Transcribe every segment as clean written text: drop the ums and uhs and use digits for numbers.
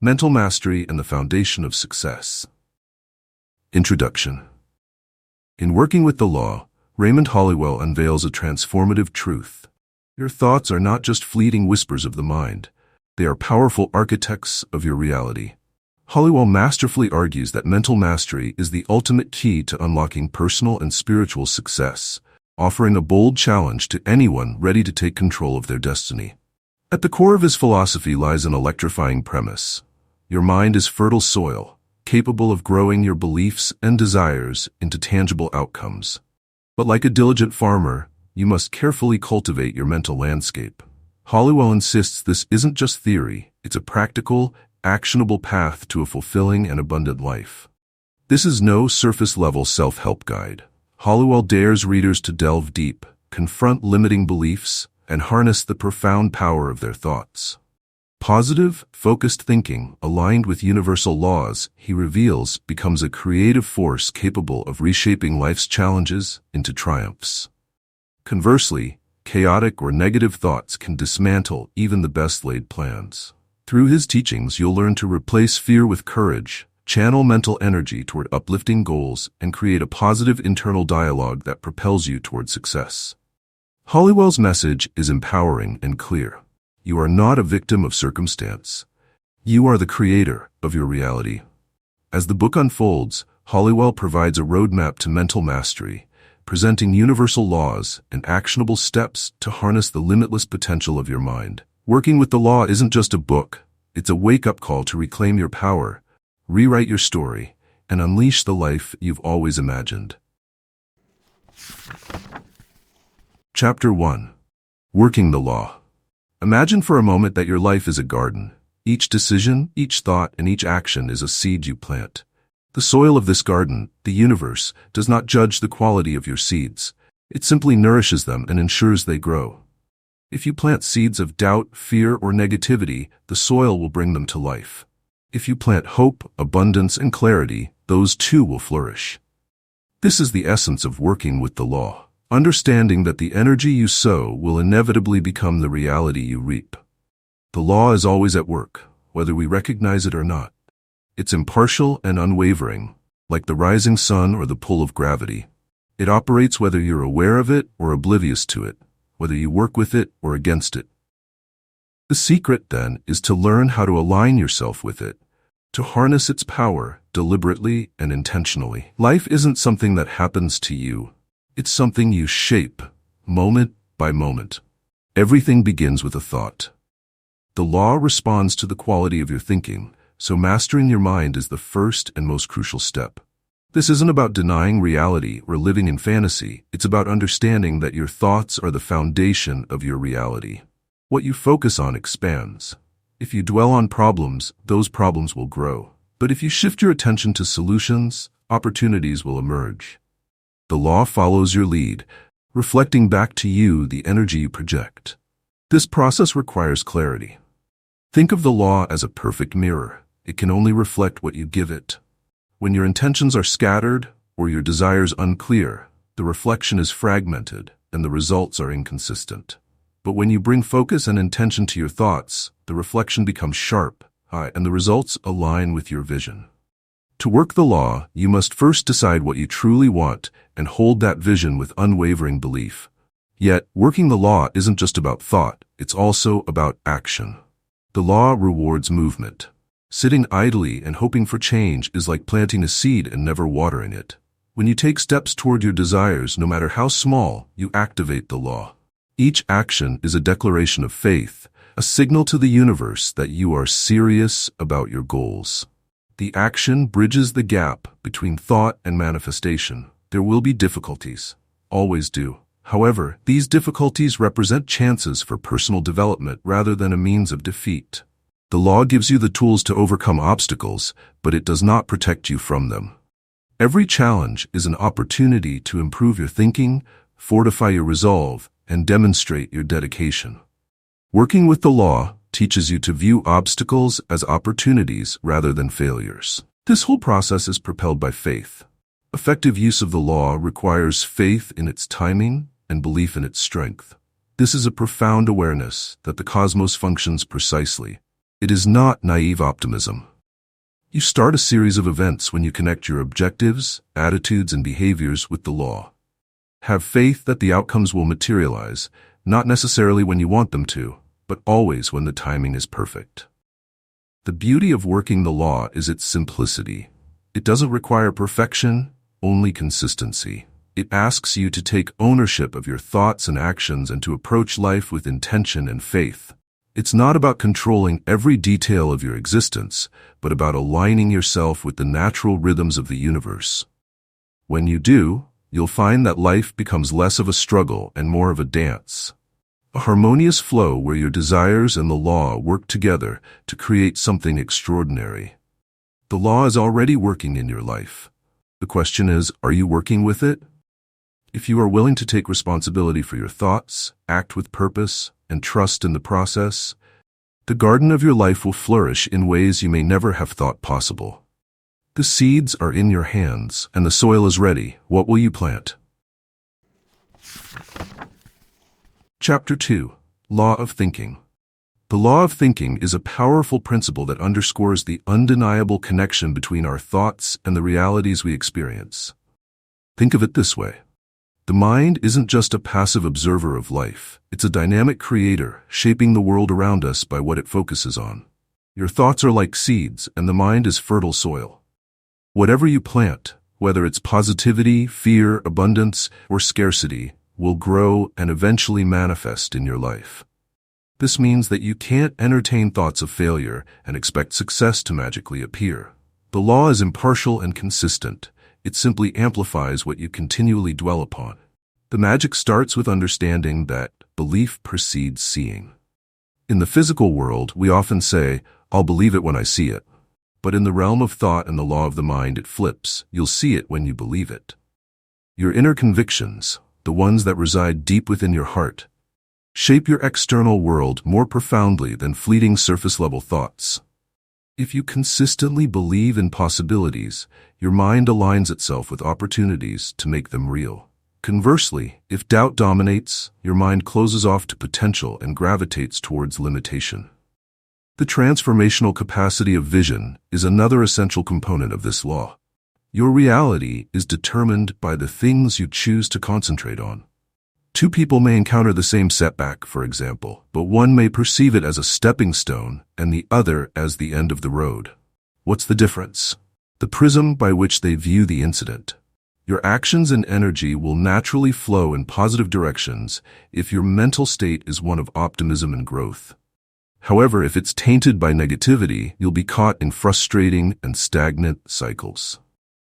Mental Mastery and the Foundation of Success. Introduction. In Working with the Law, Raymond Holliwell unveils a transformative truth. Your thoughts are not just fleeting whispers of the mind. They are powerful architects of your reality. Holliwell masterfully argues that mental mastery is the ultimate key to unlocking personal and spiritual success, offering a bold challenge to anyone ready to take control of their destiny. At the core of his philosophy lies an electrifying premise. Your mind is fertile soil, capable of growing your beliefs and desires into tangible outcomes. But like a diligent farmer, you must carefully cultivate your mental landscape. Holliwell insists this isn't just theory, it's a practical, actionable path to a fulfilling and abundant life. This is no surface-level self-help guide. Holliwell dares readers to delve deep, confront limiting beliefs, and harness the profound power of their thoughts. Positive, focused thinking, aligned with universal laws, he reveals, becomes a creative force capable of reshaping life's challenges into triumphs. Conversely, chaotic or negative thoughts can dismantle even the best-laid plans. Through his teachings, you'll learn to replace fear with courage, channel mental energy toward uplifting goals, and create a positive internal dialogue that propels you toward success. Holliwell's message is empowering and clear. You are not a victim of circumstance. You are the creator of your reality. As the book unfolds, Holliwell provides a roadmap to mental mastery, presenting universal laws and actionable steps to harness the limitless potential of your mind. Working with the Law isn't just a book, it's a wake-up call to reclaim your power, rewrite your story, and unleash the life you've always imagined. Chapter 1. Working the Law. Imagine for a moment that your life is a garden. Each decision, each thought, and each action is a seed you plant. The soil of this garden, the universe, does not judge the quality of your seeds. It simply nourishes them and ensures they grow. If you plant seeds of doubt, fear, or negativity, the soil will bring them to life. If you plant hope, abundance, and clarity, those too will flourish. This is the essence of working with the law. Understanding that the energy you sow will inevitably become the reality you reap. The law is always at work, whether we recognize it or not. It's impartial and unwavering, like the rising sun or the pull of gravity. It operates whether you're aware of it or oblivious to it, whether you work with it or against it. The secret, then, is to learn how to align yourself with it, to harness its power deliberately and intentionally. Life isn't something that happens to you. It's something you shape, moment by moment. Everything begins with a thought. The law responds to the quality of your thinking, so mastering your mind is the first and most crucial step. This isn't about denying reality or living in fantasy. It's about understanding that your thoughts are the foundation of your reality. What you focus on expands. If you dwell on problems, those problems will grow. But if you shift your attention to solutions, opportunities will emerge. The law follows your lead, reflecting back to you the energy you project. This process requires clarity. Think of the law as a perfect mirror. It can only reflect what you give it. When your intentions are scattered or your desires unclear, the reflection is fragmented and the results are inconsistent. But when you bring focus and intention to your thoughts, the reflection becomes sharp, and the results align with your vision. To work the law, you must first decide what you truly want and hold that vision with unwavering belief. Yet, working the law isn't just about thought, it's also about action. The law rewards movement. Sitting idly and hoping for change is like planting a seed and never watering it. When you take steps toward your desires, no matter how small, you activate the law. Each action is a declaration of faith, a signal to the universe that you are serious about your goals. The action bridges the gap between thought and manifestation. There will be difficulties. Always do. However, these difficulties represent chances for personal development rather than a means of defeat. The law gives you the tools to overcome obstacles, but it does not protect you from them. Every challenge is an opportunity to improve your thinking, fortify your resolve, and demonstrate your dedication. Working with the law teaches you to view obstacles as opportunities rather than failures. This whole process is propelled by faith. Effective use of the law requires faith in its timing and belief in its strength. This is a profound awareness that the cosmos functions precisely. It is not naive optimism. You start a series of events when you connect your objectives, attitudes, and behaviors with the law. Have faith that the outcomes will materialize, not necessarily when you want them to, but always when the timing is perfect. The beauty of working the law is its simplicity. It doesn't require perfection, only consistency. It asks you to take ownership of your thoughts and actions and to approach life with intention and faith. It's not about controlling every detail of your existence, but about aligning yourself with the natural rhythms of the universe. When you do, you'll find that life becomes less of a struggle and more of a dance. A harmonious flow where your desires and the law work together to create something extraordinary. The law is already working in your life. The question is, are you working with it? If you are willing to take responsibility for your thoughts, act with purpose, and trust in the process, the garden of your life will flourish in ways you may never have thought possible. The seeds are in your hands, and the soil is ready. What will you plant? Chapter 2. Law of Thinking. The law of thinking is a powerful principle that underscores the undeniable connection between our thoughts and the realities we experience. Think of it this way. The mind isn't just a passive observer of life. It's a dynamic creator, shaping the world around us by what it focuses on. Your thoughts are like seeds, and the mind is fertile soil. Whatever you plant, whether it's positivity, fear, abundance, or scarcity, will grow and eventually manifest in your life. This means that you can't entertain thoughts of failure and expect success to magically appear. The law is impartial and consistent. It simply amplifies what you continually dwell upon. The magic starts with understanding that belief precedes seeing. In the physical world, we often say, "I'll believe it when I see it." But in the realm of thought and the law of the mind, it flips. You'll see it when you believe it. Your inner convictions, the ones that reside deep within your heart, shape your external world more profoundly than fleeting surface-level thoughts. If you consistently believe in possibilities, your mind aligns itself with opportunities to make them real. Conversely, if doubt dominates, your mind closes off to potential and gravitates towards limitation. The transformational capacity of vision is another essential component of this law. Your reality is determined by the things you choose to concentrate on. Two people may encounter the same setback, for example, but one may perceive it as a stepping stone and the other as the end of the road. What's the difference? The prism by which they view the incident. Your actions and energy will naturally flow in positive directions if your mental state is one of optimism and growth. However, if it's tainted by negativity, you'll be caught in frustrating and stagnant cycles.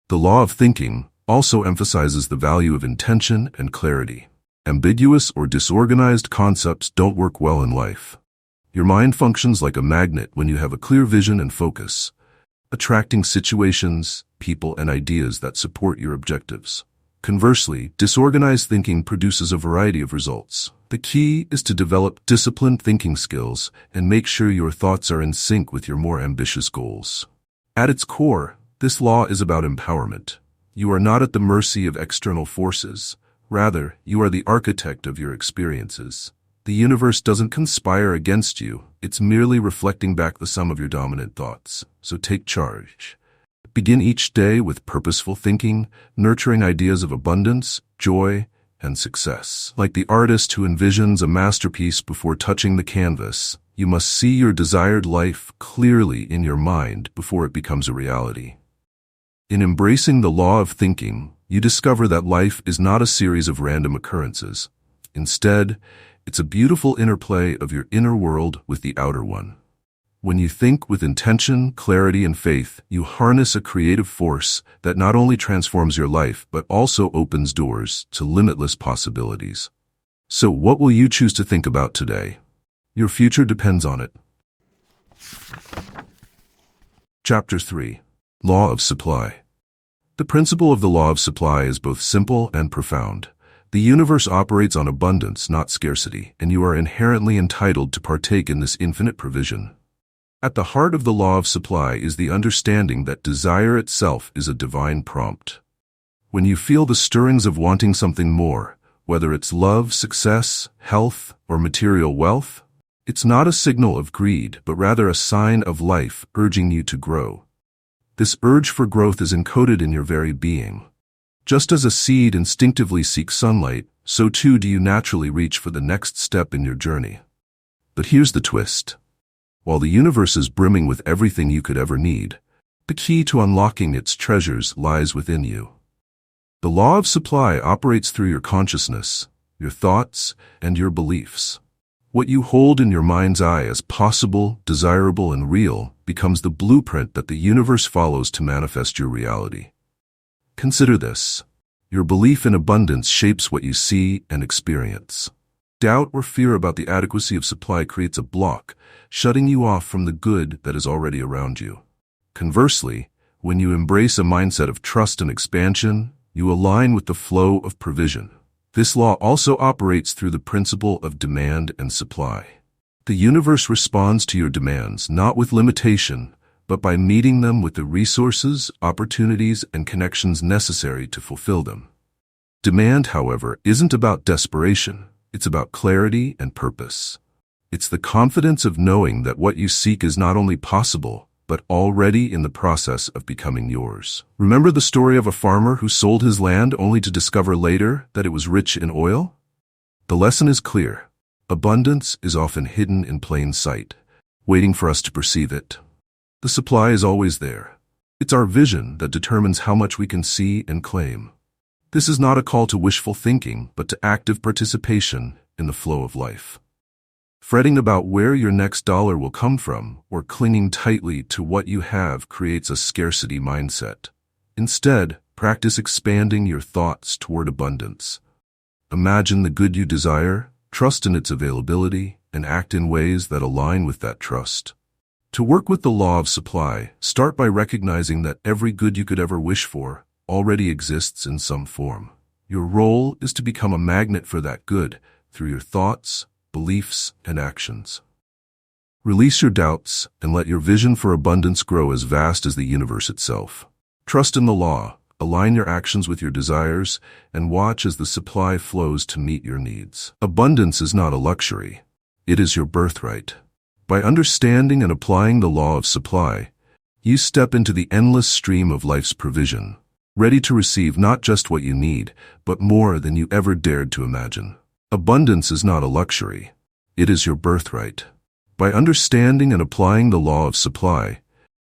The law of thinking also emphasizes the value of intention and clarity. Ambiguous or disorganized concepts don't work well in life. Your mind functions like a magnet when you have a clear vision and focus, attracting situations, people, and ideas that support your objectives. Conversely, disorganized thinking produces a variety of results. The key is to develop disciplined thinking skills and make sure your thoughts are in sync with your more ambitious goals. At its core, this law is about empowerment. You are not at the mercy of external forces. Rather, you are the architect of your experiences. The universe doesn't conspire against you. It's merely reflecting back the sum of your dominant thoughts. So take charge. Begin each day with purposeful thinking, nurturing ideas of abundance, joy, and success. Like the artist who envisions a masterpiece before touching the canvas, you must see your desired life clearly in your mind before it becomes a reality. In embracing the law of thinking, you discover that life is not a series of random occurrences. Instead, it's a beautiful interplay of your inner world with the outer one. When you think with intention, clarity, and faith, you harness a creative force that not only transforms your life, but also opens doors to limitless possibilities. So what will you choose to think about today? Your future depends on it. Chapter 3. Law of Supply. The principle of the law of supply is both simple and profound. The universe operates on abundance, not scarcity, and you are inherently entitled to partake in this infinite provision. At the heart of the law of supply is the understanding that desire itself is a divine prompt. When you feel the stirrings of wanting something more, whether it's love, success, health, or material wealth, It's not a signal of greed, but rather a sign of life urging you to grow. This urge for growth is encoded in your very being. Just as a seed instinctively seeks sunlight, so too do you naturally reach for the next step in your journey. But here's the twist. While the universe is brimming with everything you could ever need, the key to unlocking its treasures lies within you. The law of supply operates through your consciousness, your thoughts, and your beliefs. What you hold in your mind's eye as possible, desirable, and real becomes the blueprint that the universe follows to manifest your reality. Consider this. Your belief in abundance shapes what you see and experience. Doubt or fear about the adequacy of supply creates a block, shutting you off from the good that is already around you. Conversely, when you embrace a mindset of trust and expansion, you align with the flow of provision. This law also operates through the principle of demand and supply. The universe responds to your demands not with limitation, but by meeting them with the resources, opportunities, and connections necessary to fulfill them. Demand, however, isn't about desperation. It's about clarity and purpose. It's the confidence of knowing that what you seek is not only possible, but already in the process of becoming yours. Remember the story of a farmer who sold his land only to discover later that it was rich in oil? The lesson is clear. Abundance is often hidden in plain sight, waiting for us to perceive it. The supply is always there. It's our vision that determines how much we can see and claim. This is not a call to wishful thinking, but to active participation in the flow of life. Fretting about where your next dollar will come from or clinging tightly to what you have creates a scarcity mindset. Instead, practice expanding your thoughts toward abundance. Imagine the good you desire, trust in its availability, and act in ways that align with that trust. To work with the law of supply, start by recognizing that every good you could ever wish for already exists in some form. Your role is to become a magnet for that good through your thoughts, beliefs, and actions. Release your doubts and let your vision for abundance grow as vast as the universe itself. Trust in the law, align your actions with your desires, and watch as the supply flows to meet your needs. Abundance is not a luxury. It is your birthright. By understanding and applying the law of supply, you step into the endless stream of life's provision, ready to receive not just what you need, but more than you ever dared to imagine. Abundance is not a luxury. It is your birthright. By understanding and applying the law of supply,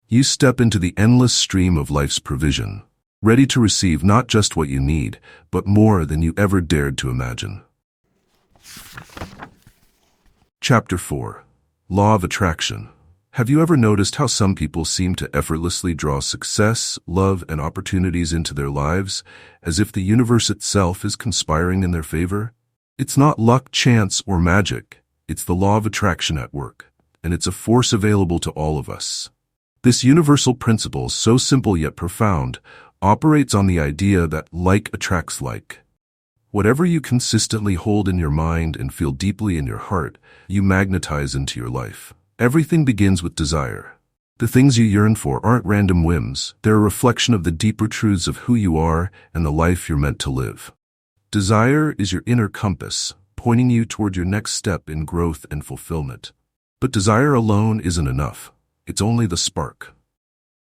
you step into the endless stream of life's provision, ready to receive not just what you need, but more than you ever dared to imagine. Chapter 4. Law of Attraction. Have you ever noticed how some people seem to effortlessly draw success, love, and opportunities into their lives, as if the universe itself is conspiring in their favor? It's not luck, chance, or magic. It's the law of attraction at work, and it's a force available to all of us. This universal principle, so simple yet profound, operates on the idea that like attracts like. Whatever you consistently hold in your mind and feel deeply in your heart, you magnetize into your life. Everything begins with desire. The things you yearn for aren't random whims. They're a reflection of the deeper truths of who you are and the life you're meant to live. Desire is your inner compass, pointing you toward your next step in growth and fulfillment. But desire alone isn't enough. It's only the spark.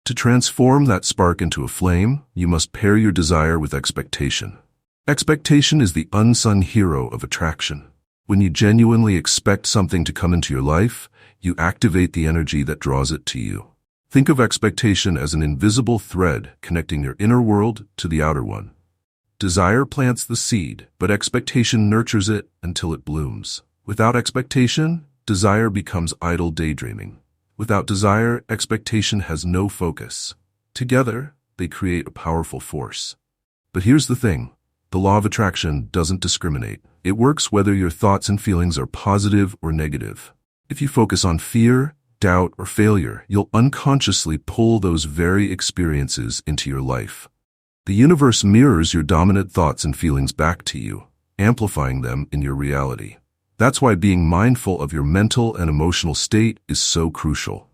To transform that spark into a flame, you must pair your desire with expectation. Expectation is the unsung hero of attraction. When you genuinely expect something to come into your life, you activate the energy that draws it to you. Think of expectation as an invisible thread connecting your inner world to the outer one. Desire plants the seed, but expectation nurtures it until it blooms. Without expectation, desire becomes idle daydreaming. Without desire, expectation has no focus. Together, they create a powerful force. But here's the thing. The law of attraction doesn't discriminate. It works whether your thoughts and feelings are positive or negative. If you focus on fear, doubt, or failure, you'll unconsciously pull those very experiences into your life. The universe mirrors your dominant thoughts and feelings back to you, amplifying them in your reality. That's why being mindful of your mental and emotional state is so crucial.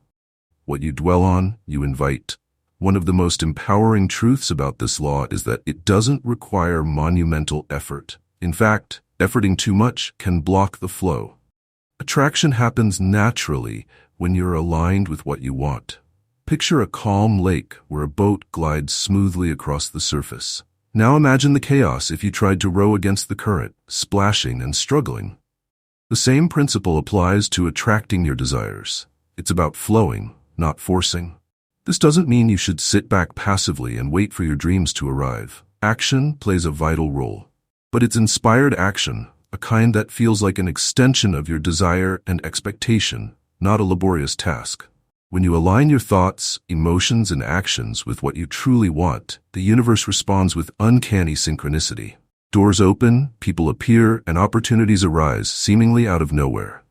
What you dwell on, you invite. One of the most empowering truths about this law is that it doesn't require monumental effort. In fact, efforting too much can block the flow. Attraction happens naturally when you're aligned with what you want. Picture a calm lake where a boat glides smoothly across the surface. Now imagine the chaos if you tried to row against the current, splashing and struggling. The same principle applies to attracting your desires. It's about flowing, not forcing. This doesn't mean you should sit back passively and wait for your dreams to arrive. Action plays a vital role. But it's inspired action, a kind that feels like an extension of your desire and expectation, not a laborious task. When you align your thoughts, emotions, and actions with what you truly want, the universe responds with uncanny synchronicity. Doors open, people appear, and opportunities arise seemingly out of nowhere.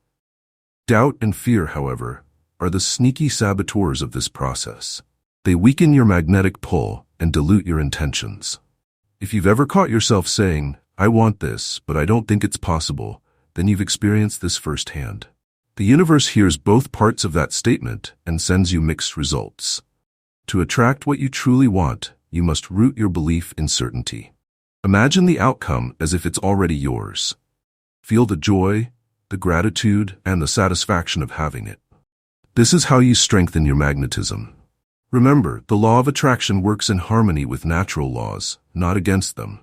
Doubt and fear, however, are the sneaky saboteurs of this process. They weaken your magnetic pull and dilute your intentions. If you've ever caught yourself saying, "I want this, but I don't think it's possible," then you've experienced this firsthand. The universe hears both parts of that statement and sends you mixed results. To attract what you truly want, you must root your belief in certainty. Imagine the outcome as if it's already yours. Feel the joy, the gratitude, and the satisfaction of having it. This is how you strengthen your magnetism. Remember, the law of attraction works in harmony with natural laws, not against them.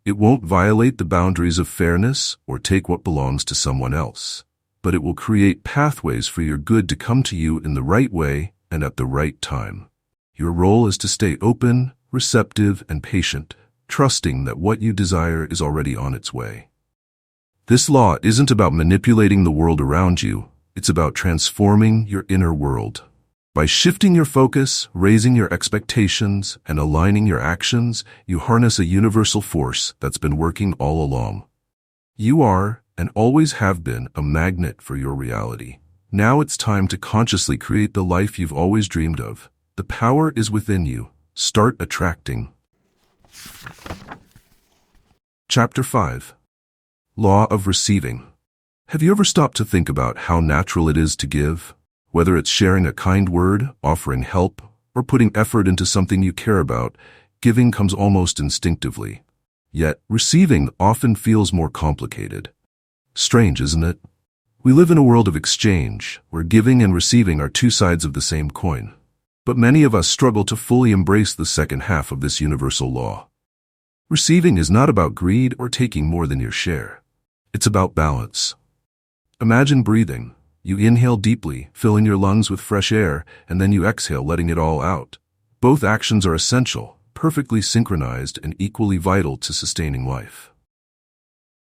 It won't violate the boundaries of fairness or take what belongs to someone else, but it will create pathways for your good to come to you in the right way and at the right time. Your role is to stay open, receptive, and patient, trusting that what you desire is already on its way. This law isn't about manipulating the world around you, it's about transforming your inner world. By shifting your focus, raising your expectations, and aligning your actions, you harness a universal force that's been working all along. You are, and always have been, a magnet for your reality. Now it's time to consciously create the life you've always dreamed of. The power is within you. Start attracting. Chapter 5. Law of Receiving. Have you ever stopped to think about how natural it is to give? Whether it's sharing a kind word, offering help, or putting effort into something you care about, giving comes almost instinctively. Yet, receiving often feels more complicated. Strange, isn't it? We live in a world of exchange, where giving and receiving are two sides of the same coin. But many of us struggle to fully embrace the second half of this universal law. Receiving is not about greed or taking more than your share. It's about balance. Imagine breathing. You inhale deeply, filling your lungs with fresh air, and then you exhale, letting it all out. Both actions are essential, perfectly synchronized, and equally vital to sustaining life.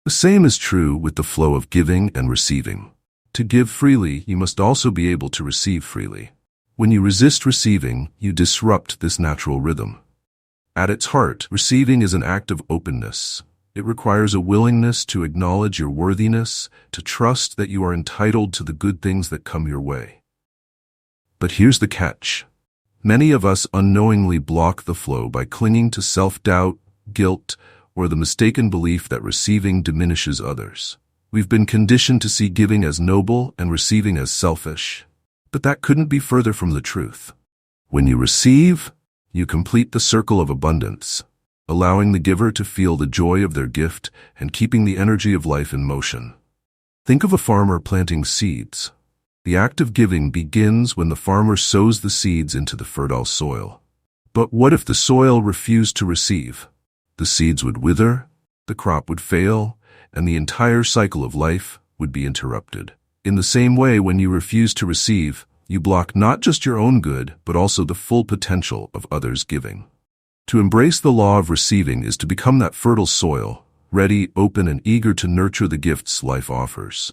The same is true with the flow of giving and receiving. To give freely, you must also be able to receive freely. When you resist receiving, you disrupt this natural rhythm. At its heart, receiving is an act of openness. It requires a willingness to acknowledge your worthiness, to trust that you are entitled to the good things that come your way. But here's the catch. Many of us unknowingly block the flow by clinging to self-doubt, guilt, or the mistaken belief that receiving diminishes others. We've been conditioned to see giving as noble and receiving as selfish. But that couldn't be further from the truth. When you receive, you complete the circle of abundance, allowing the giver to feel the joy of their gift and keeping the energy of life in motion. Think of a farmer planting seeds. The act of giving begins when the farmer sows the seeds into the fertile soil. But what if the soil refused to receive? The seeds would wither, the crop would fail, and the entire cycle of life would be interrupted. In the same way, when you refuse to receive, you block not just your own good, but also the full potential of others' giving. To embrace the law of receiving is to become that fertile soil, ready, open, and eager to nurture the gifts life offers.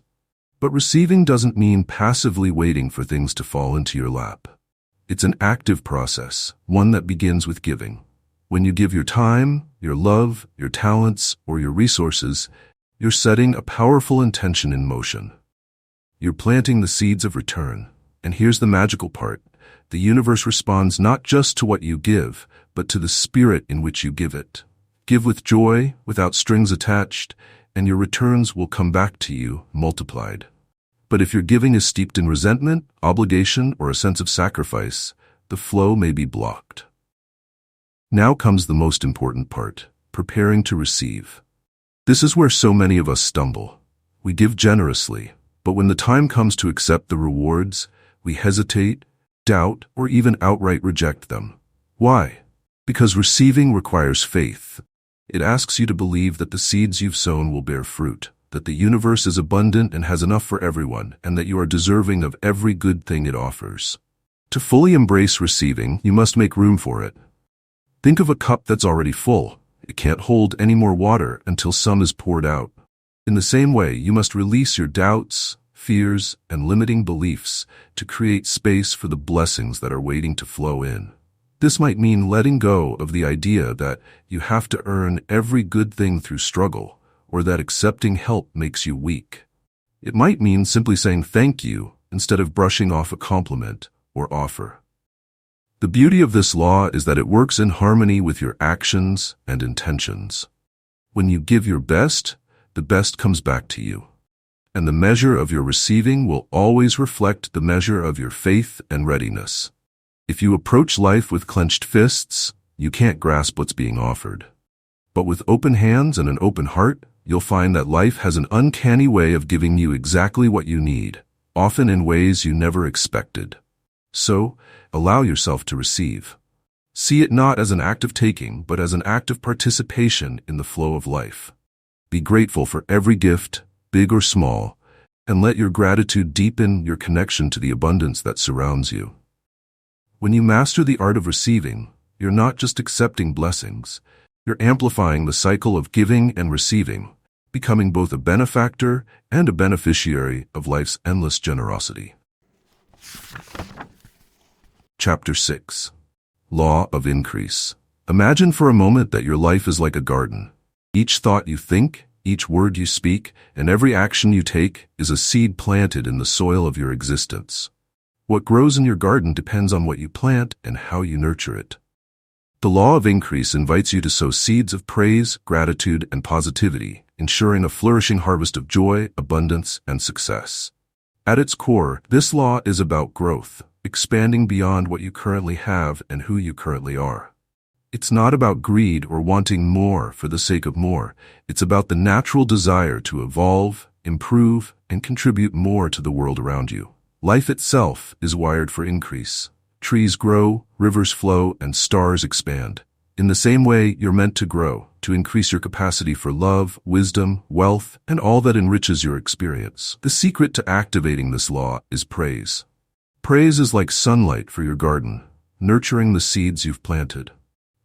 But receiving doesn't mean passively waiting for things to fall into your lap. It's an active process, one that begins with giving. When you give your time, your love, your talents, or your resources, you're setting a powerful intention in motion. You're planting the seeds of return. And here's the magical part. The universe responds not just to what you give, but to the spirit in which you give it. Give with joy, without strings attached, and your returns will come back to you multiplied. But if your giving is steeped in resentment, obligation, or a sense of sacrifice, the flow may be blocked. Now comes the most important part, preparing to receive. This is where so many of us stumble. We give generously, But when the time comes to accept the rewards, we hesitate, doubt, or even outright reject them. Why? Because receiving requires faith. It asks you to believe that the seeds you've sown will bear fruit, that the universe is abundant and has enough for everyone, and that you are deserving of every good thing it offers. To fully embrace receiving, you must make room for it. Think of a cup that's already full. It can't hold any more water until some is poured out. In the same way, you must release your doubts, fears, and limiting beliefs to create space for the blessings that are waiting to flow in. This might mean letting go of the idea that you have to earn every good thing through struggle, or that accepting help makes you weak. It might mean simply saying thank you instead of brushing off a compliment or offer. The beauty of this law is that it works in harmony with your actions and intentions. When you give your best, the best comes back to you. And the measure of your receiving will always reflect the measure of your faith and readiness. If you approach life with clenched fists, you can't grasp what's being offered. But with open hands and an open heart, you'll find that life has an uncanny way of giving you exactly what you need, often in ways you never expected. So, allow yourself to receive. See it not as an act of taking, but as an act of participation in the flow of life. Be grateful for every gift, big or small, and let your gratitude deepen your connection to the abundance that surrounds you. When you master the art of receiving, you're not just accepting blessings, you're amplifying the cycle of giving and receiving, becoming both a benefactor and a beneficiary of life's endless generosity. Chapter 6. Law of Increase. Imagine for a moment that your life is like a garden. Each thought you think, each word you speak, and every action you take is a seed planted in the soil of your existence. What grows in your garden depends on what you plant and how you nurture it. The law of increase invites you to sow seeds of praise, gratitude, and positivity, ensuring a flourishing harvest of joy, abundance, and success. At its core, this law is about growth, expanding beyond what you currently have and who you currently are. It's not about greed or wanting more for the sake of more. It's about the natural desire to evolve, improve, and contribute more to the world around you. Life itself is wired for increase. Trees grow, rivers flow, and stars expand. In the same way, you're meant to grow, to increase your capacity for love, wisdom, wealth, and all that enriches your experience. The secret to activating this law is praise. Praise is like sunlight for your garden, nurturing the seeds you've planted.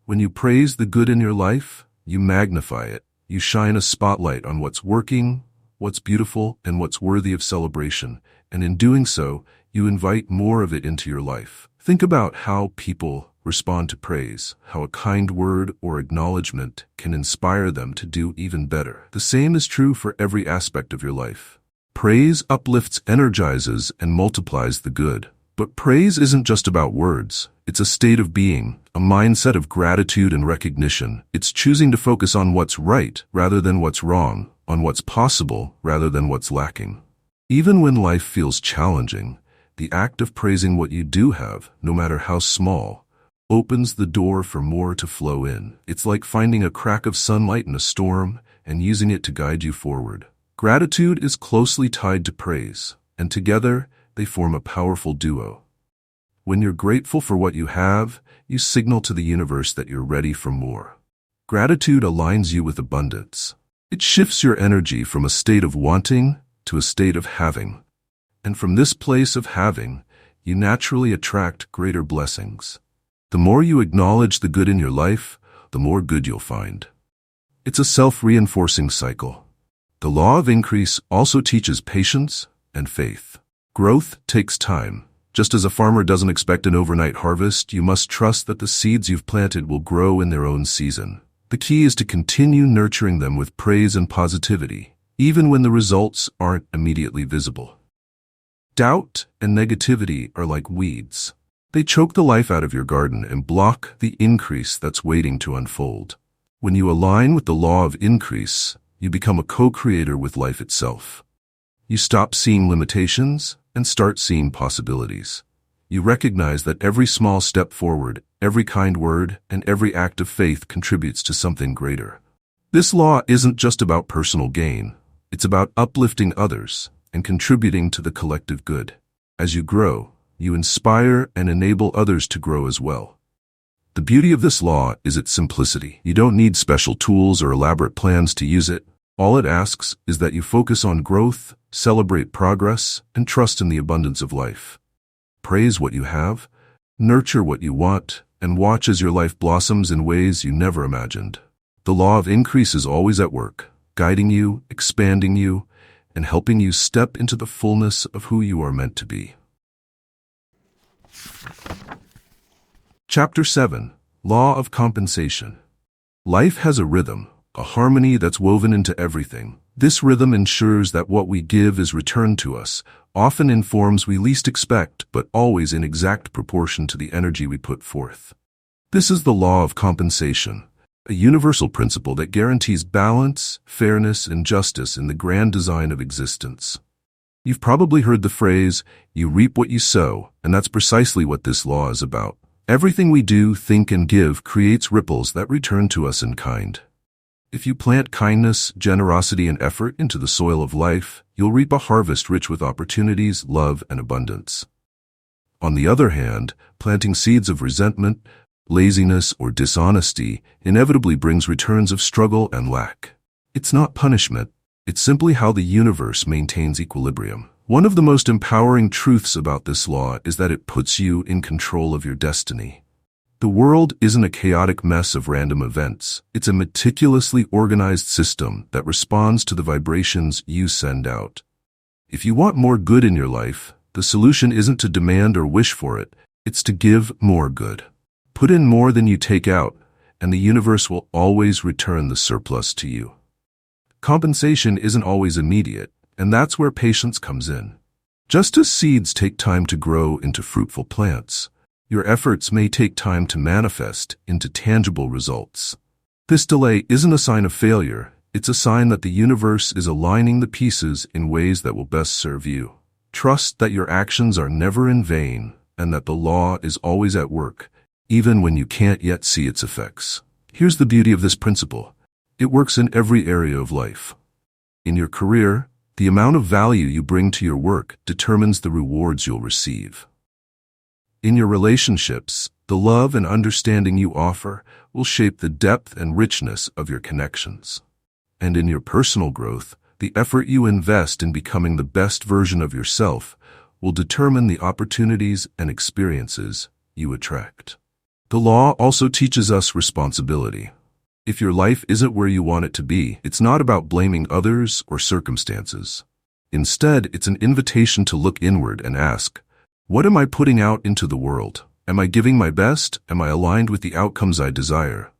When you praise the good in your life, you magnify it. You shine a spotlight on what's working, what's beautiful, and what's worthy of celebration. And in doing so, you invite more of it into your life. Think about how people respond to praise, how a kind word or acknowledgement can inspire them to do even better. The same is true for every aspect of your life. Praise uplifts, energizes, and multiplies the good. But praise isn't just about words. It's a state of being, a mindset of gratitude and recognition. It's choosing to focus on what's right rather than what's wrong, on what's possible rather than what's lacking. Even when life feels challenging, the act of praising what you do have, no matter how small, opens the door for more to flow in. It's like finding a crack of sunlight in a storm and using it to guide you forward. Gratitude is closely tied to praise, and together they form a powerful duo. When you're grateful for what you have, you signal to the universe that you're ready for more. Gratitude aligns you with abundance. It shifts your energy from a state of wanting to a state of having. And from this place of having, you naturally attract greater blessings. The more you acknowledge the good in your life, the more good you'll find. It's a self-reinforcing cycle. The law of increase also teaches patience and faith. Growth takes time. Just as a farmer doesn't expect an overnight harvest, you must trust that the seeds you've planted will grow in their own season. The key is to continue nurturing them with praise and positivity, even when the results aren't immediately visible. Doubt and negativity are like weeds. They choke the life out of your garden and block the increase that's waiting to unfold. When you align with the law of increase, you become a co-creator with life itself. You stop seeing limitations and start seeing possibilities. You recognize that every small step forward, every kind word, and every act of faith contributes to something greater. This law isn't just about personal gain. It's about uplifting others, and contributing to the collective good. As you grow, you inspire and enable others to grow as well. The beauty of this law is its simplicity. You don't need special tools or elaborate plans to use it. All it asks is that you focus on growth, celebrate progress, and trust in the abundance of life. Praise what you have, nurture what you want, and watch as your life blossoms in ways you never imagined. The law of increase is always at work, guiding you, expanding you, and helping you step into the fullness of who you are meant to be. Chapter 7. Law of Compensation. Life has a rhythm, a harmony that's woven into everything. This rhythm ensures that what we give is returned to us, often in forms we least expect, but always in exact proportion to the energy we put forth. This is the law of compensation, a universal principle that guarantees balance, fairness, and justice in the grand design of existence. You've probably heard the phrase, "You reap what you sow," and that's precisely what this law is about. Everything we do, think, and give creates ripples that return to us in kind. If you plant kindness, generosity, and effort into the soil of life, you'll reap a harvest rich with opportunities, love, and abundance. On the other hand, planting seeds of resentment, laziness, or dishonesty inevitably brings returns of struggle and lack. It's not punishment, it's simply how the universe maintains equilibrium. One of the most empowering truths about this law is that it puts you in control of your destiny. The world isn't a chaotic mess of random events. It's a meticulously organized system that responds to the vibrations you send out. If you want more good in your life, the solution isn't to demand or wish for it, it's to give more good. Put in more than you take out, and the universe will always return the surplus to you. Compensation isn't always immediate, and that's where patience comes in. Just as seeds take time to grow into fruitful plants, your efforts may take time to manifest into tangible results. This delay isn't a sign of failure, it's a sign that the universe is aligning the pieces in ways that will best serve you. Trust that your actions are never in vain, and that the law is always at work, even when you can't yet see its effects. Here's the beauty of this principle. It works in every area of life. In your career, the amount of value you bring to your work determines the rewards you'll receive. In your relationships, the love and understanding you offer will shape the depth and richness of your connections. And in your personal growth, the effort you invest in becoming the best version of yourself will determine the opportunities and experiences you attract. The law also teaches us responsibility. If your life isn't where you want it to be, it's not about blaming others or circumstances. Instead, it's an invitation to look inward and ask, what am I putting out into the world? Am I giving my best? Am I aligned with the outcomes I desire?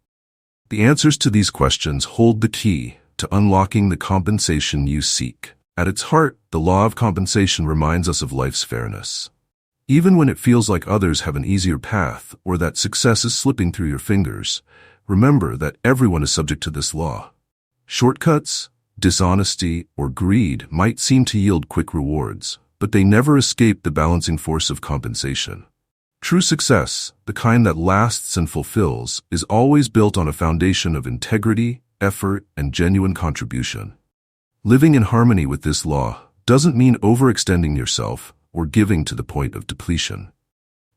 The answers to these questions hold the key to unlocking the compensation you seek. At its heart, the law of compensation reminds us of life's fairness. Even when it feels like others have an easier path or that success is slipping through your fingers, remember that everyone is subject to this law. Shortcuts, dishonesty, or greed might seem to yield quick rewards, but they never escape the balancing force of compensation. True success, the kind that lasts and fulfills, is always built on a foundation of integrity, effort, and genuine contribution. Living in harmony with this law doesn't mean overextending yourself or giving to the point of depletion.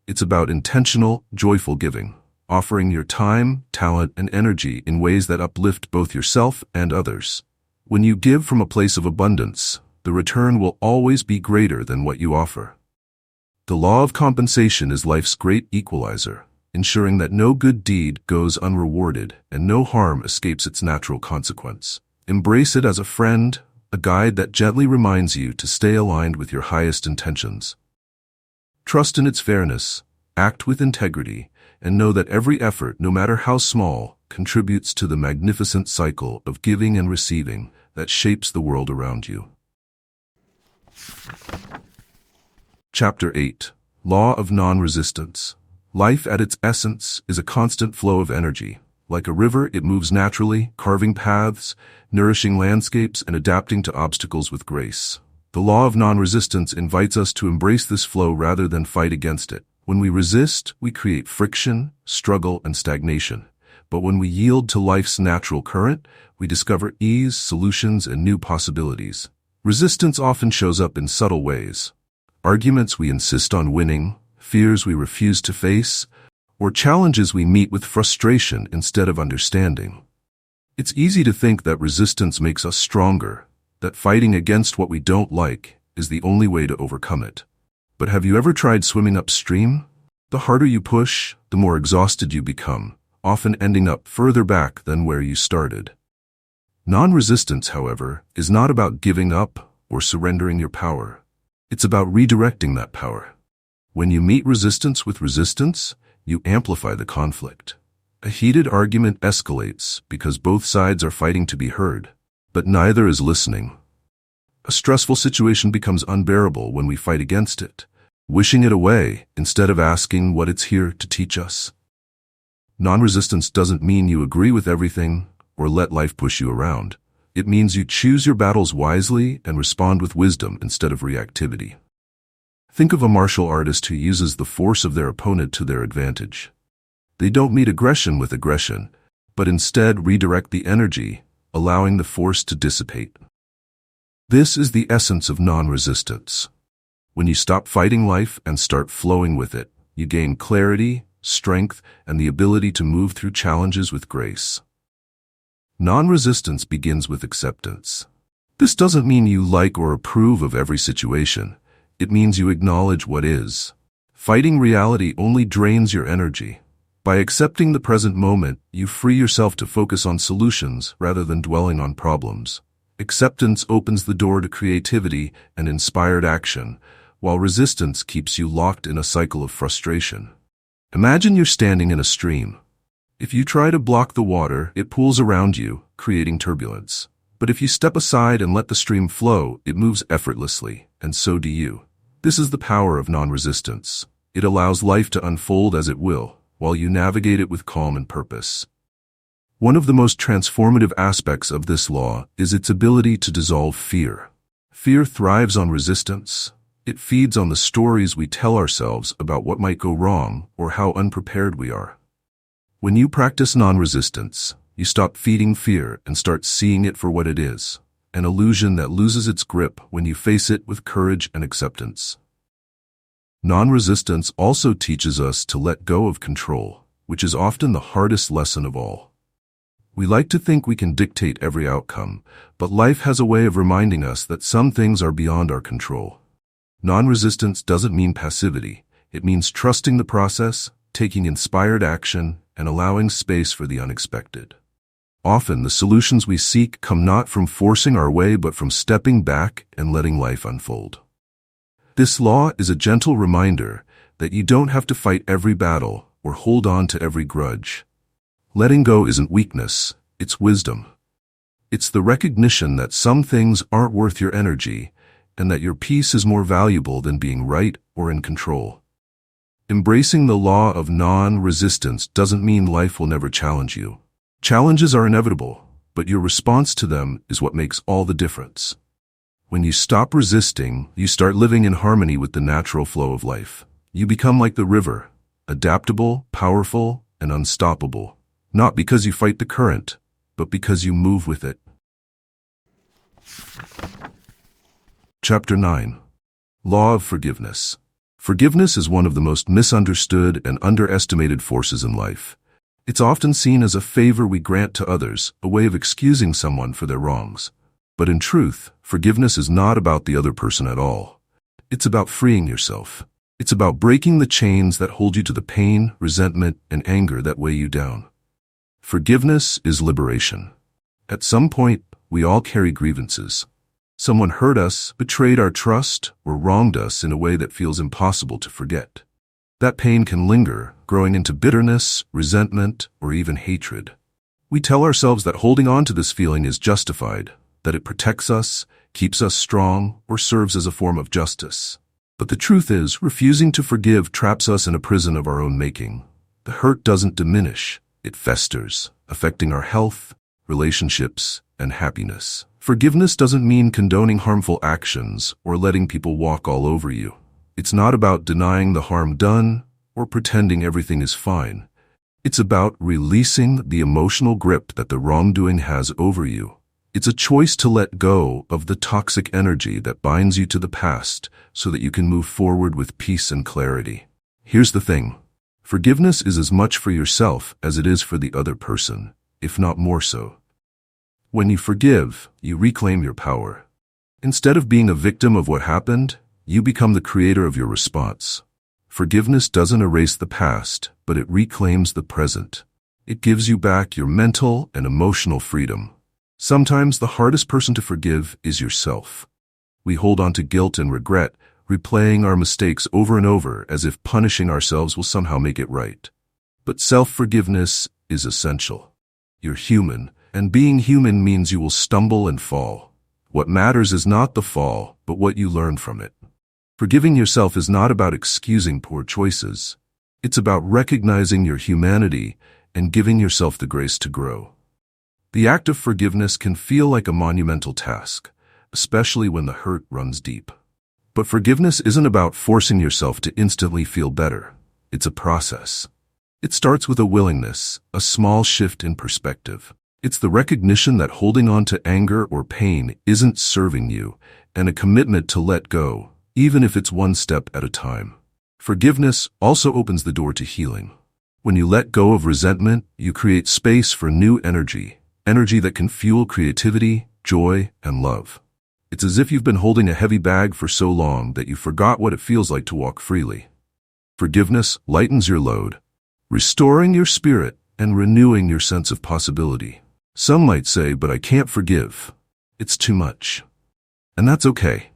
It's about intentional, joyful giving, offering your time, talent, and energy in ways that uplift both yourself and others. When you give from a place of abundance, the return will always be greater than what you offer. The law of compensation is life's great equalizer, ensuring that no good deed goes unrewarded and no harm escapes its natural consequence. Embrace it as a friend, a guide that gently reminds you to stay aligned with your highest intentions. Trust in its fairness, act with integrity, and know that every effort, no matter how small, contributes to the magnificent cycle of giving and receiving that shapes the world around you. Chapter 8. Law of Non-Resistance. Life at its essence is a constant flow of energy. Like a river, it moves naturally, carving paths, nourishing landscapes, and adapting to obstacles with grace. The law of non-resistance invites us to embrace this flow rather than fight against it. When we resist, we create friction, struggle, and stagnation. But when we yield to life's natural current, we discover ease, solutions, and new possibilities. Resistance often shows up in subtle ways. Arguments we insist on winning, fears we refuse to face, or challenges we meet with frustration instead of understanding. It's easy to think that resistance makes us stronger, that fighting against what we don't like is the only way to overcome it. But have you ever tried swimming upstream? The harder you push, the more exhausted you become, often ending up further back than where you started. Non-resistance, however, is not about giving up or surrendering your power. It's about redirecting that power. When you meet resistance with resistance, you amplify the conflict. A heated argument escalates because both sides are fighting to be heard, but neither is listening. A stressful situation becomes unbearable when we fight against it, wishing it away instead of asking what it's here to teach us. Non-resistance doesn't mean you agree with everything or let life push you around. It means you choose your battles wisely and respond with wisdom instead of reactivity. Think of a martial artist who uses the force of their opponent to their advantage. They don't meet aggression with aggression, but instead redirect the energy, allowing the force to dissipate. This is the essence of non-resistance. When you stop fighting life and start flowing with it, you gain clarity, strength, and the ability to move through challenges with grace. Non-resistance begins with acceptance. This doesn't mean you like or approve of every situation. It means you acknowledge what is. Fighting reality only drains your energy. By accepting the present moment, you free yourself to focus on solutions rather than dwelling on problems. Acceptance opens the door to creativity and inspired action, while resistance keeps you locked in a cycle of frustration. Imagine you're standing in a stream. If you try to block the water, it pools around you, creating turbulence. But if you step aside and let the stream flow, it moves effortlessly, and so do you. This is the power of non-resistance. It allows life to unfold as it will, while you navigate it with calm and purpose. One of the most transformative aspects of this law is its ability to dissolve fear. Fear thrives on resistance. It feeds on the stories we tell ourselves about what might go wrong or how unprepared we are. When you practice non-resistance, you stop feeding fear and start seeing it for what it is, an illusion that loses its grip when you face it with courage and acceptance. Non-resistance also teaches us to let go of control, which is often the hardest lesson of all. We like to think we can dictate every outcome, but life has a way of reminding us that some things are beyond our control. Non-resistance doesn't mean passivity. It means trusting the process, taking inspired action, and allowing space for the unexpected. Often, the solutions we seek come not from forcing our way but from stepping back and letting life unfold. This law is a gentle reminder that you don't have to fight every battle or hold on to every grudge. Letting go isn't weakness, it's wisdom. It's the recognition that some things aren't worth your energy and that your peace is more valuable than being right or in control. Embracing the law of non-resistance doesn't mean life will never challenge you. Challenges are inevitable, but your response to them is what makes all the difference. When you stop resisting, you start living in harmony with the natural flow of life. You become like the river, adaptable, powerful, and unstoppable, not because you fight the current, but because you move with it. Chapter 9. Law of Forgiveness. Forgiveness is one of the most misunderstood and underestimated forces in life. It's often seen as a favor we grant to others, a way of excusing someone for their wrongs. But in truth, forgiveness is not about the other person at all. It's about freeing yourself. It's about breaking the chains that hold you to the pain, resentment, and anger that weigh you down. Forgiveness is liberation. At some point, we all carry grievances. Someone hurt us, betrayed our trust, or wronged us in a way that feels impossible to forget. That pain can linger, growing into bitterness, resentment, or even hatred. We tell ourselves that holding on to this feeling is justified, that it protects us, keeps us strong, or serves as a form of justice. But the truth is, refusing to forgive traps us in a prison of our own making. The hurt doesn't diminish, it festers, affecting our health, relationships, and happiness. Forgiveness doesn't mean condoning harmful actions or letting people walk all over you. It's not about denying the harm done or pretending everything is fine. It's about releasing the emotional grip that the wrongdoing has over you. It's a choice to let go of the toxic energy that binds you to the past so that you can move forward with peace and clarity. Here's the thing. Forgiveness is as much for yourself as it is for the other person, if not more so. When you forgive, you reclaim your power. Instead of being a victim of what happened, you become the creator of your response. Forgiveness doesn't erase the past, but it reclaims the present. It gives you back your mental and emotional freedom. Sometimes the hardest person to forgive is yourself. We hold on to guilt and regret, replaying our mistakes over and over as if punishing ourselves will somehow make it right. But self-forgiveness is essential. You're human, and being human means you will stumble and fall. What matters is not the fall, but what you learn from it. Forgiving yourself is not about excusing poor choices. It's about recognizing your humanity and giving yourself the grace to grow. The act of forgiveness can feel like a monumental task, especially when the hurt runs deep. But forgiveness isn't about forcing yourself to instantly feel better. It's a process. It starts with a willingness, a small shift in perspective. It's the recognition that holding on to anger or pain isn't serving you, and a commitment to let go, even if it's one step at a time. Forgiveness also opens the door to healing. When you let go of resentment, you create space for new energy that can fuel creativity, joy, and love. It's as if you've been holding a heavy bag for so long that you forgot what it feels like to walk freely. Forgiveness lightens your load, restoring your spirit and renewing your sense of possibility. Some might say, but I can't forgive. It's too much. And that's okay.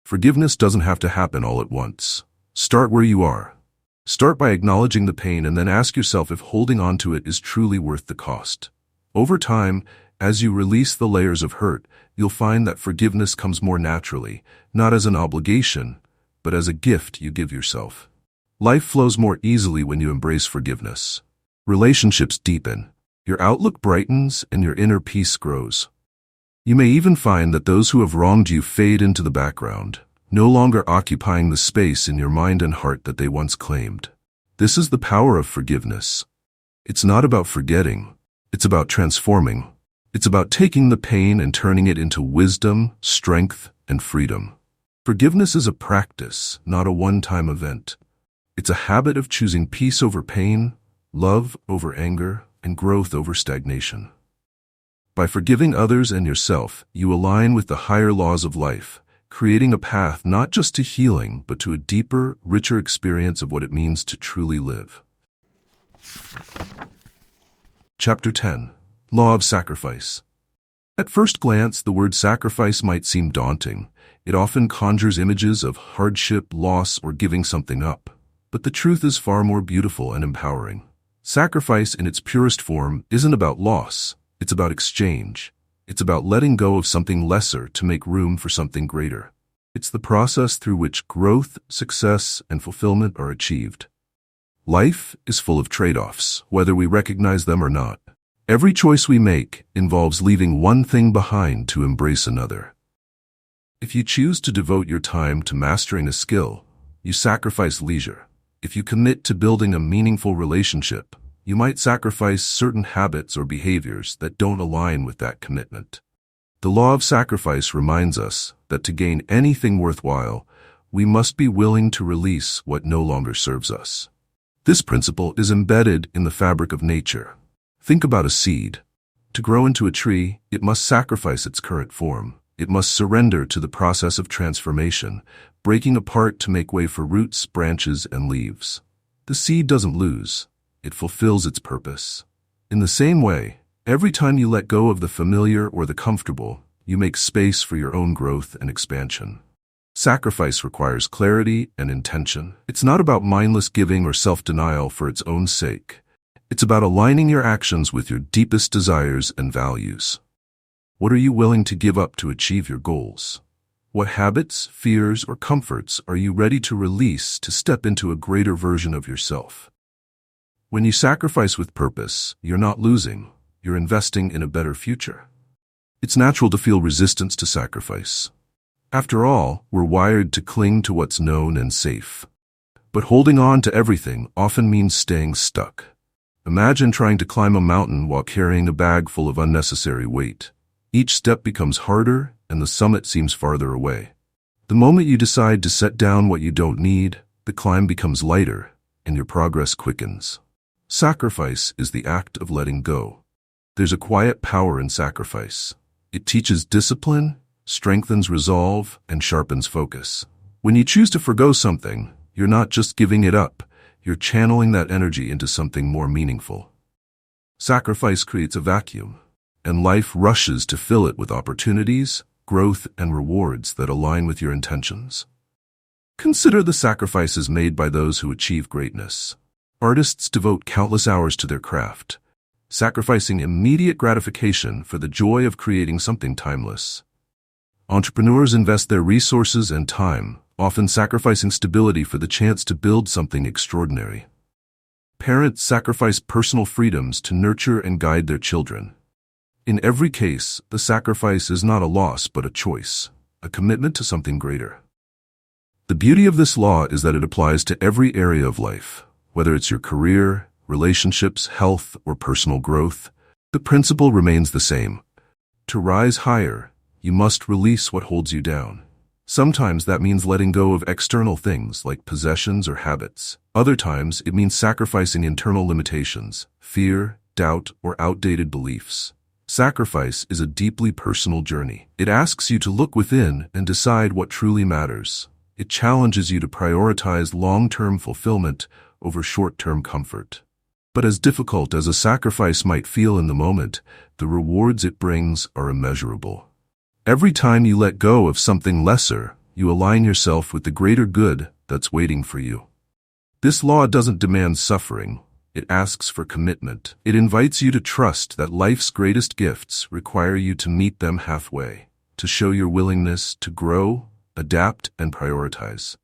Forgiveness doesn't have to happen all at once. Start where you are. Start by acknowledging the pain and then ask yourself if holding on to it is truly worth the cost. Over time, as you release the layers of hurt, you'll find that forgiveness comes more naturally, not as an obligation, but as a gift you give yourself. Life flows more easily when you embrace forgiveness. Relationships deepen, your outlook brightens, and your inner peace grows. You may even find that those who have wronged you fade into the background, no longer occupying the space in your mind and heart that they once claimed. This is the power of forgiveness. It's not about forgetting. It's about transforming. It's about taking the pain and turning it into wisdom, strength, and freedom. Forgiveness is a practice, not a one-time event. It's a habit of choosing peace over pain, love over anger, and growth over stagnation. By forgiving others and yourself, you align with the higher laws of life, creating a path not just to healing, but to a deeper, richer experience of what it means to truly live. Chapter 10. Law of Sacrifice. At first glance, the word sacrifice might seem daunting. It often conjures images of hardship, loss, or giving something up. But the truth is far more beautiful and empowering. Sacrifice in its purest form isn't about loss. It's about exchange. It's about letting go of something lesser to make room for something greater. It's the process through which growth, success, and fulfillment are achieved. Life is full of trade-offs, whether we recognize them or not. Every choice we make involves leaving one thing behind to embrace another. If you choose to devote your time to mastering a skill, you sacrifice leisure. If you commit to building a meaningful relationship, you might sacrifice certain habits or behaviors that don't align with that commitment. The law of sacrifice reminds us that to gain anything worthwhile, we must be willing to release what no longer serves us. This principle is embedded in the fabric of nature. Think about a seed. To grow into a tree, it must sacrifice its current form. It must surrender to the process of transformation, breaking apart to make way for roots, branches, and leaves. The seed doesn't lose. It fulfills its purpose. In the same way, every time you let go of the familiar or the comfortable, you make space for your own growth and expansion. Sacrifice requires clarity and intention. It's not about mindless giving or self-denial for its own sake. It's about aligning your actions with your deepest desires and values. What are you willing to give up to achieve your goals? What habits, fears, or comforts are you ready to release to step into a greater version of yourself? When you sacrifice with purpose, you're not losing, you're investing in a better future. It's natural to feel resistance to sacrifice. After all, we're wired to cling to what's known and safe. But holding on to everything often means staying stuck. Imagine trying to climb a mountain while carrying a bag full of unnecessary weight. Each step becomes harder, and the summit seems farther away. The moment you decide to set down what you don't need, the climb becomes lighter, and your progress quickens. Sacrifice is the act of letting go. There's a quiet power in sacrifice. It teaches discipline, strengthens resolve, and sharpens focus. When you choose to forgo something, you're not just giving it up, you're channeling that energy into something more meaningful. Sacrifice creates a vacuum, and life rushes to fill it with opportunities, growth, and rewards that align with your intentions. Consider the sacrifices made by those who achieve greatness. Artists devote countless hours to their craft, sacrificing immediate gratification for the joy of creating something timeless. Entrepreneurs invest their resources and time, often sacrificing stability for the chance to build something extraordinary. Parents sacrifice personal freedoms to nurture and guide their children. In every case, the sacrifice is not a loss but a choice, a commitment to something greater. The beauty of this law is that it applies to every area of life, whether it's your career, relationships, health, or personal growth. The principle remains the same. To rise higher, you must release what holds you down. Sometimes that means letting go of external things like possessions or habits. Other times it means sacrificing internal limitations, fear, doubt, or outdated beliefs. Sacrifice is a deeply personal journey. It asks you to look within and decide what truly matters. It challenges you to prioritize long-term fulfillment over short-term comfort. But as difficult as a sacrifice might feel in the moment, the rewards it brings are immeasurable. Every time you let go of something lesser, you align yourself with the greater good that's waiting for you. This law doesn't demand suffering. It asks for commitment. It invites you to trust that life's greatest gifts require you to meet them halfway, to show your willingness to grow, adapt, and prioritize.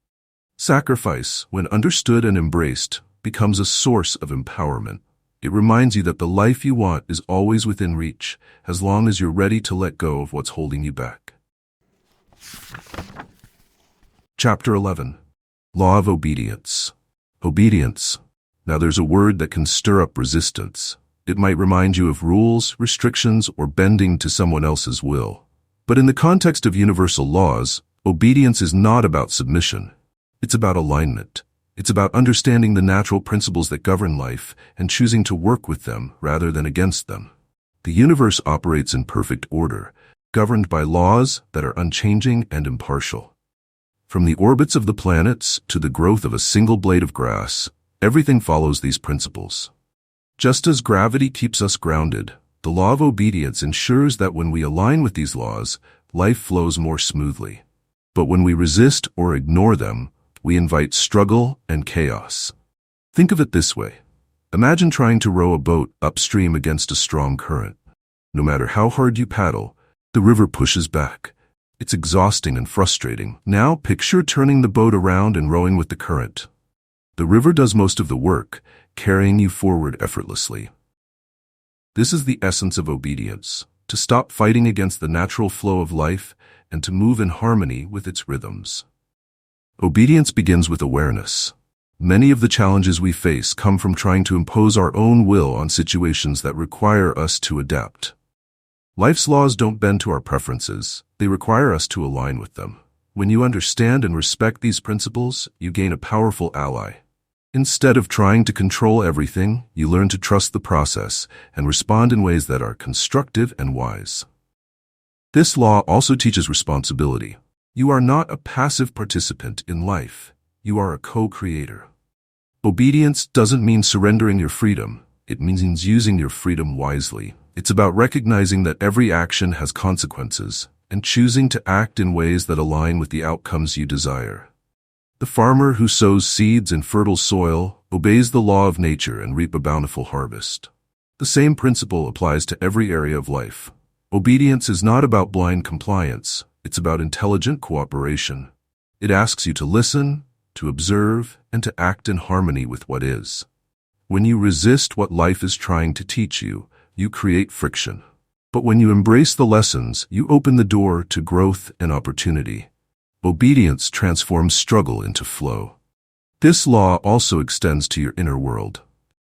Sacrifice, when understood and embraced, becomes a source of empowerment. It reminds you that the life you want is always within reach, as long as you're ready to let go of what's holding you back. Chapter 11. Law of Obedience. Obedience. Now there's a word that can stir up resistance. It might remind you of rules, restrictions, or bending to someone else's will. But in the context of universal laws, obedience is not about submission. It's about alignment. It's about understanding the natural principles that govern life and choosing to work with them rather than against them. The universe operates in perfect order, governed by laws that are unchanging and impartial. From the orbits of the planets to the growth of a single blade of grass, everything follows these principles. Just as gravity keeps us grounded, the law of obedience ensures that when we align with these laws, life flows more smoothly. But when we resist or ignore them, we invite struggle and chaos. Think of it this way. Imagine trying to row a boat upstream against a strong current. No matter how hard you paddle, the river pushes back. It's exhausting and frustrating. Now picture turning the boat around and rowing with the current. The river does most of the work, carrying you forward effortlessly. This is the essence of obedience, to stop fighting against the natural flow of life and to move in harmony with its rhythms. Obedience begins with awareness. Many of the challenges we face come from trying to impose our own will on situations that require us to adapt. Life's laws don't bend to our preferences, they require us to align with them. When you understand and respect these principles, you gain a powerful ally. Instead of trying to control everything, you learn to trust the process and respond in ways that are constructive and wise. This law also teaches responsibility. You are not a passive participant in life. You are a co-creator. Obedience doesn't mean surrendering your freedom. It means using your freedom wisely. It's about recognizing that every action has consequences and choosing to act in ways that align with the outcomes you desire. The farmer who sows seeds in fertile soil obeys the law of nature and reaps a bountiful harvest. The same principle applies to every area of life. Obedience is not about blind compliance. It's about intelligent cooperation. It asks you to listen, to observe, and to act in harmony with what is. When you resist what life is trying to teach you, you create friction. But when you embrace the lessons, you open the door to growth and opportunity. Obedience transforms struggle into flow. This law also extends to your inner world.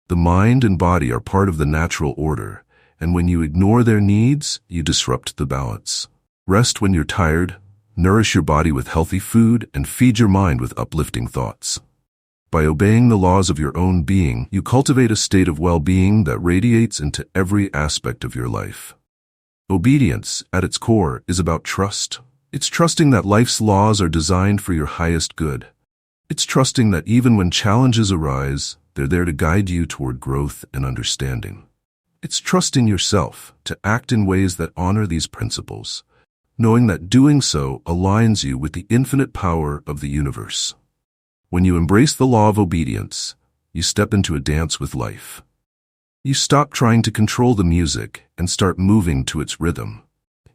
The mind and body are part of the natural order, and when you ignore their needs, you disrupt the balance. Rest when you're tired, nourish your body with healthy food, and feed your mind with uplifting thoughts. By obeying the laws of your own being, you cultivate a state of well-being that radiates into every aspect of your life. Obedience, at its core, is about trust. It's trusting that life's laws are designed for your highest good. It's trusting that even when challenges arise, they're there to guide you toward growth and understanding. It's trusting yourself to act in ways that honor these principles, knowing that doing so aligns you with the infinite power of the universe. When you embrace the law of obedience, you step into a dance with life. You stop trying to control the music and start moving to its rhythm.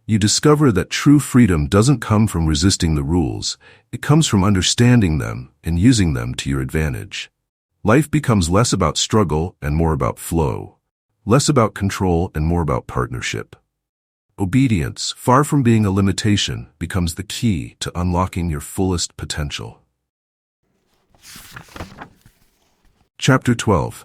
You discover that true freedom doesn't come from resisting the rules, it comes from understanding them and using them to your advantage. Life becomes less about struggle and more about flow, less about control and more about partnership. Obedience, far from being a limitation, becomes the key to unlocking your fullest potential. Chapter 12.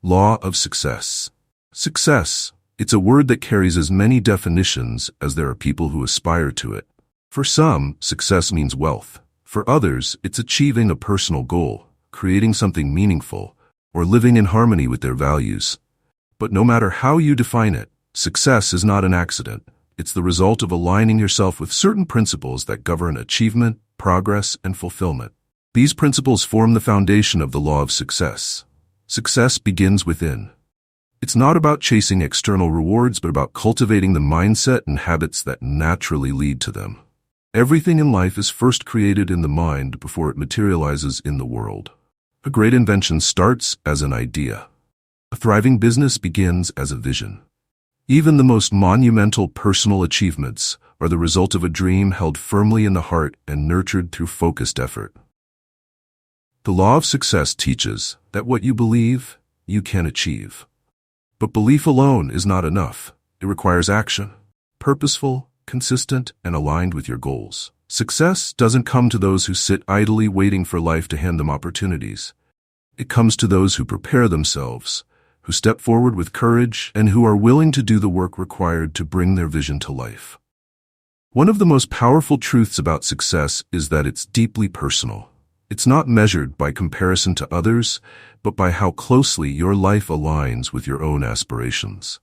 Law of Success. Success. It's a word that carries as many definitions as there are people who aspire to it. For some, success means wealth. For others, it's achieving a personal goal, creating something meaningful, or living in harmony with their values. But no matter how you define it, success is not an accident. It's the result of aligning yourself with certain principles that govern achievement, progress, and fulfillment. These principles form the foundation of the law of success. Success begins within. It's not about chasing external rewards, but about cultivating the mindset and habits that naturally lead to them. Everything in life is first created in the mind before it materializes in the world. A great invention starts as an idea. A thriving business begins as a vision. Even the most monumental personal achievements are the result of a dream held firmly in the heart and nurtured through focused effort. The law of success teaches that what you believe, you can achieve. But belief alone is not enough. It requires action, purposeful, consistent, and aligned with your goals. Success doesn't come to those who sit idly waiting for life to hand them opportunities. It comes to those who prepare themselves, who step forward with courage, and who are willing to do the work required to bring their vision to life. One of the most powerful truths about success is that it's deeply personal. It's not measured by comparison to others, but by how closely your life aligns with your own aspirations.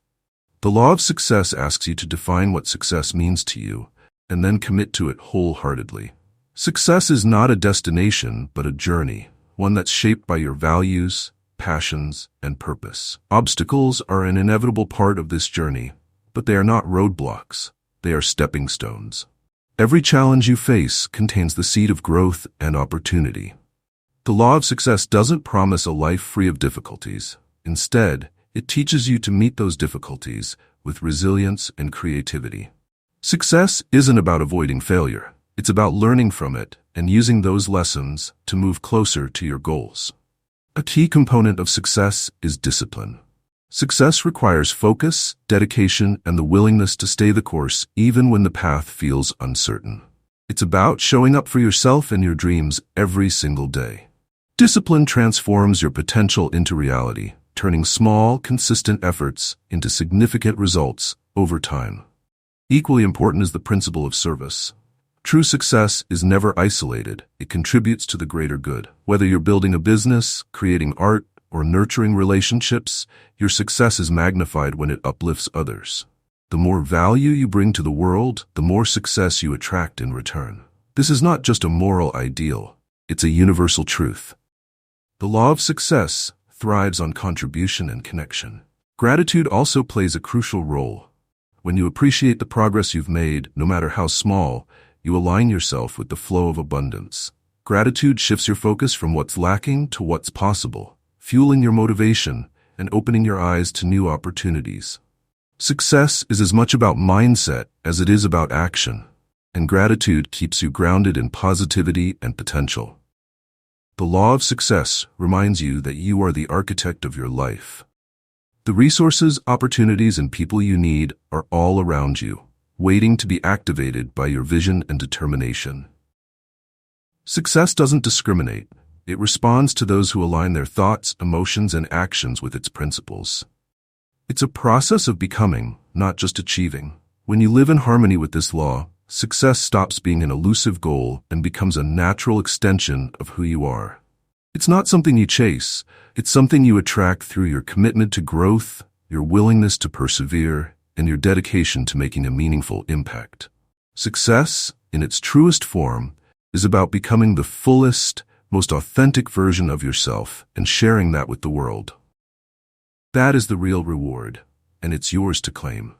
The law of success asks you to define what success means to you, and then commit to it wholeheartedly. Success is not a destination, but a journey, one that's shaped by your values, passions, and purpose. Obstacles are an inevitable part of this journey, but they are not roadblocks. They are stepping stones. Every challenge you face contains the seed of growth and opportunity. The law of success doesn't promise a life free of difficulties. Instead, it teaches you to meet those difficulties with resilience and creativity. Success isn't about avoiding failure. It's about learning from it and using those lessons to move closer to your goals. A key component of success is discipline. Success requires focus, dedication, and the willingness to stay the course even when the path feels uncertain. It's about showing up for yourself and your dreams every single day. Discipline transforms your potential into reality, turning small, consistent efforts into significant results over time. Equally important is the principle of service. True success is never isolated. It contributes to the greater good. Whether you're building a business, creating art, or nurturing relationships, your success is magnified when it uplifts others. The more value you bring to the world, the more success you attract in return. This is not just a moral ideal, it's a universal truth. The law of success thrives on contribution and connection. Gratitude also plays a crucial role. When you appreciate the progress you've made, no matter how small, you align yourself with the flow of abundance. Gratitude shifts your focus from what's lacking to what's possible, fueling your motivation and opening your eyes to new opportunities. Success is as much about mindset as it is about action, and gratitude keeps you grounded in positivity and potential. The law of success reminds you that you are the architect of your life. The resources, opportunities, and people you need are all around you, waiting to be activated by your vision and determination. Success doesn't discriminate. It responds to those who align their thoughts, emotions, and actions with its principles. It's a process of becoming, not just achieving. When you live in harmony with this law, success stops being an elusive goal and becomes a natural extension of who you are. It's not something you chase, it's something you attract through your commitment to growth, your willingness to persevere, and your dedication to making a meaningful impact. Success, in its truest form, is about becoming the fullest, most authentic version of yourself and sharing that with the world. That is the real reward, and it's yours to claim.